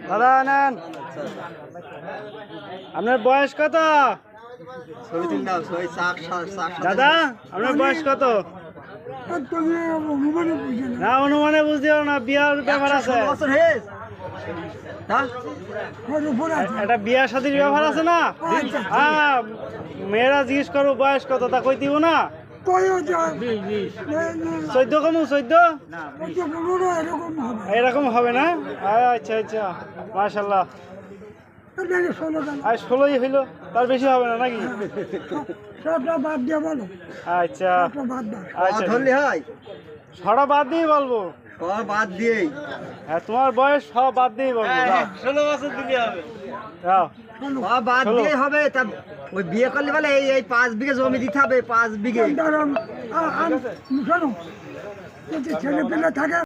দাদা নেন। আপনার বয়স কত দাদা? আপনার বয়স কত? না অনুমানে বুঝতেও না, বিয়ার ব্যাপার আছে, একটা বিয়া শাদীর ব্যাপার আছে না। হ্যাঁ, মেয়েরা জিজ্ঞেস করবো বয়স কত, তা কই দিব না। 14 কমু 14 এরকম হবে না। আচ্ছা আচ্ছা, মাশাআল্লাহ। আর 16ই হইলো, তার বেশি হবে না নাকি? আচ্ছা আচ্ছা, ছড়া বাদ দিয়ে বলবো, বাদ দিয়েই। হ্যাঁ তোমার বয়স সব বাদ দিয়ে বলবো। 16 বছর দিলে হবে, বাদ দিয়ে হবে। তা ওই বিয়ে করলে বলে এই 5 বিঘে জমি দিতে হবে, 5 বিঘে। ছেলে পেলে থাকে।